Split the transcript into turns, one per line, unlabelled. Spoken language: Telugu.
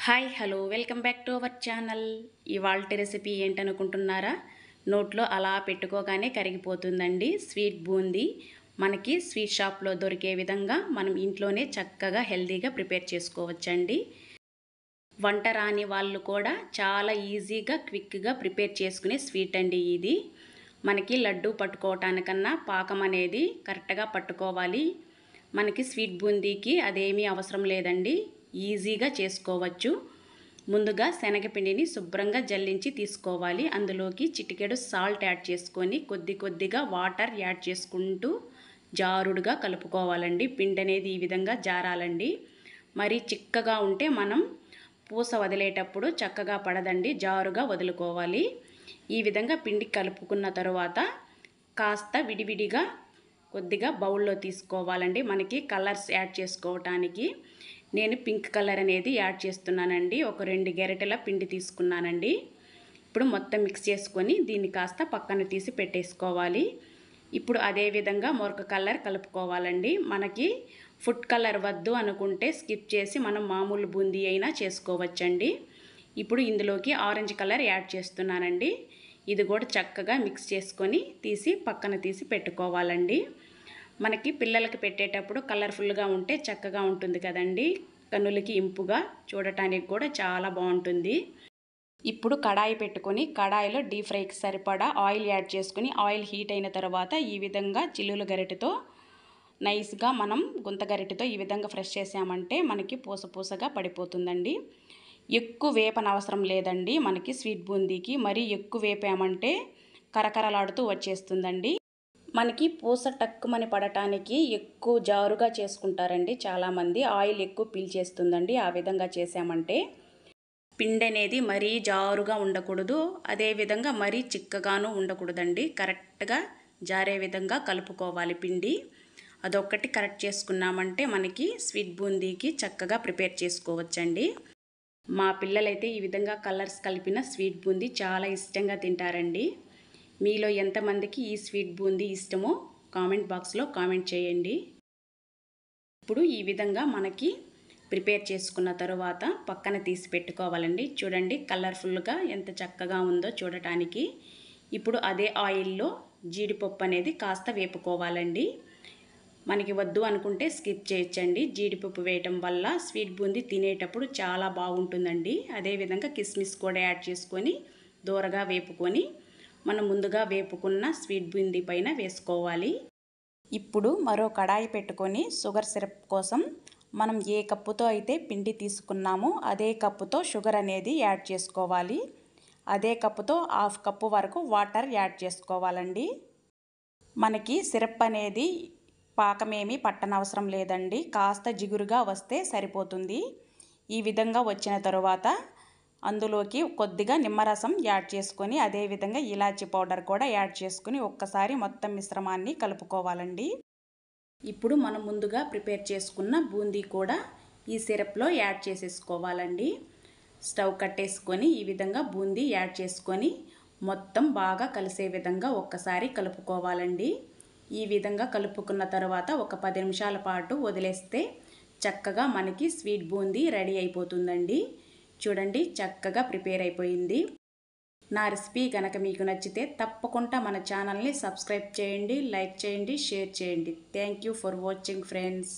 Hi hello welcome back to our channel. ఇవాల్టి రెసిపీ ఏంటనుకుంటున్నారా? నోట్లో అలా పెట్టుకోగానే కరిగిపోతుందండి స్వీట్ బూందీ. మనకి స్వీట్ షాప్లో దొరికే విధంగా మనం ఇంట్లోనే చక్కగా హెల్తీగా ప్రిపేర్ చేసుకోవచ్చండి. వంట రాని వాళ్ళు కూడా చాలా ఈజీగా క్విక్గా ప్రిపేర్ చేసుకునే స్వీట్ అండి ఇది. మనకి లడ్డు పట్టుకోవటానికన్నా పాకం అనేది కరెక్ట్గా పట్టుకోవాలి. మనకి స్వీట్ బూందీకి అదేమీ అవసరం లేదండి, ఈజీగా చేసుకోవచ్చు. ముందుగా శనగపిండిని శుభ్రంగా జల్లించి తీసుకోవాలి. అందులోకి చిటికెడు సాల్ట్ యాడ్ చేసుకొని కొద్దిగా వాటర్ యాడ్ చేసుకుంటూ జారుడుగా కలుపుకోవాలండి. పిండి అనేది ఈ విధంగా జారాలండి. మరి చిక్కగా ఉంటే మనం పూస వదిలేటప్పుడు చక్కగా పడదండి, జారుగా వదులుకోవాలి. ఈ విధంగా పిండి కలుపుకున్న తరువాత కాస్త విడివిడిగా కొద్దిగా బౌల్లో తీసుకోవాలండి. మనకి కలర్స్ యాడ్ చేసుకోవటానికి నేను పింక్ కలర్ అనేది యాడ్ చేస్తున్నానండి. ఒక 2 గరిటెల పిండి తీసుకున్నానండి. ఇప్పుడు మొత్తం మిక్స్ చేసుకొని దీన్ని కాస్త పక్కన తీసి పెట్టేసుకోవాలి. ఇప్పుడు అదే విధంగా మరొక కలర్ కలుపుకోవాలండి. మనకి ఫుడ్ కలర్ వద్దు అనుకుంటే స్కిప్ చేసి మనం మామూలు బూందీ అయినా చేసుకోవచ్చండి. ఇప్పుడు ఇందులోకి ఆరెంజ్ కలర్ యాడ్ చేస్తున్నానండి. ఇది కూడా చక్కగా మిక్స్ చేసుకొని పక్కన తీసి పెట్టుకోవాలండి. మనకి పిల్లలకి పెట్టేటప్పుడు కలర్ఫుల్గా ఉంటే చక్కగా ఉంటుంది కదండి, కన్నులకి ఇంపుగా చూడటానికి కూడా చాలా బాగుంటుంది. ఇప్పుడు కడాయి పెట్టుకొని కడాయిలో డీప్ ఫ్రైకి సరిపడా ఆయిల్ యాడ్ చేసుకుని ఆయిల్ హీట్ అయిన తర్వాత ఈ విధంగా చిల్లుల గరిటెతో నైస్గా మనం గుంత గరిటెతో ఈ విధంగా ఫ్రెష్ చేసామంటే మనకి పూసగా పడిపోతుందండి. ఎక్కువ వేపనవసరం లేదండి మనకి స్వీట్ బూందీకి. మరీ ఎక్కువ వేపామంటే కరకరలాడుతూ వచ్చేస్తుందండి. మనకి పూస టక్కుమని పడటానికి ఎక్కువ జారుగా చేసుకుంటారండి చాలామంది. ఆయిల్ ఎక్కువ పీల్చేస్తుందండి ఆ విధంగా చేసామంటే. పిండి అనేది మరీ జారుగా ఉండకూడదు, అదేవిధంగా మరీ చిక్కగాను ఉండకూడదండి. కరెక్ట్గా జారే విధంగా కలుపుకోవాలి పిండి. అదొక్కటి కరెక్ట్ చేసుకున్నామంటే మనకి స్వీట్ బూందీకి చక్కగా ప్రిపేర్ చేసుకోవచ్చండి. మా పిల్లలైతే ఈ విధంగా కలర్స్ కలిపిన స్వీట్ బూందీ చాలా ఇష్టంగా తింటారండి. మీలో ఎంతమందికి ఈ స్వీట్ బూందీ ఇష్టమో కామెంట్ బాక్స్లో కామెంట్ చేయండి. ఇప్పుడు ఈ విధంగా మనకి ప్రిపేర్ చేసుకున్న తరువాత పక్కన తీసి పెట్టుకోవాలండి. చూడండి కలర్ఫుల్గా ఎంత చక్కగా ఉందో చూడటానికి. ఇప్పుడు అదే ఆయిల్లో జీడిపప్పు అనేది కాస్త వేపుకోవాలండి. మనకి వద్దు అనుకుంటే స్కిప్ చేయొచ్చండి. జీడిపప్పు వేయటం వల్ల స్వీట్ బూందీ తినేటప్పుడు చాలా బాగుంటుందండి. అదేవిధంగా కిస్మిస్ కూడా యాడ్ చేసుకొని దూరగా వేపుకొని మనం ముందుగా వేపుకున్న స్వీట్ బూందీ పైన వేసుకోవాలి. ఇప్పుడు మరో కడాయి పెట్టుకొని షుగర్ సిరప్ కోసం మనం ఏ కప్పుతో అయితే పిండి తీసుకున్నామో అదే కప్పుతో షుగర్ అనేది యాడ్ చేసుకోవాలి. అదే కప్పుతో 1/2 కప్పు వరకు వాటర్ యాడ్ చేసుకోవాలండి. మనకి సిరప్ అనేది పాకమేమీ పట్టనవసరం లేదండి, కాస్త జిగురుగా వస్తే సరిపోతుంది. ఈ విధంగా వచ్చిన తరువాత అందులోకి కొద్దిగా నిమ్మరసం యాడ్ చేసుకొని అదేవిధంగా ఇలాచీ పౌడర్ కూడా యాడ్ చేసుకుని ఒక్కసారి మొత్తం మిశ్రమాన్ని కలుపుకోవాలండి. ఇప్పుడు మనం ముందుగా ప్రిపేర్ చేసుకున్న బూందీ కూడా ఈ సిరప్లో యాడ్ చేసేసుకోవాలండి. స్టవ్ కట్టేసుకొని ఈ విధంగా బూందీ యాడ్ చేసుకొని మొత్తం బాగా కలిసే విధంగా ఒక్కసారి కలుపుకోవాలండి. ఈ విధంగా కలుపుకున్న తర్వాత ఒక 10 నిమిషాల పాటు వదిలేస్తే చక్కగా మనకి స్వీట్ బూందీ రెడీ అయిపోతుందండి. చూడండి చక్కగా ప్రిపేర్ అయిపోయింది. నా రెసిపీ కనుక మీకు నచ్చితే తప్పకుండా మన ఛానల్ని సబ్స్క్రైబ్ చేయండి, లైక్ చేయండి, షేర్ చేయండి. Thank you for watching friends.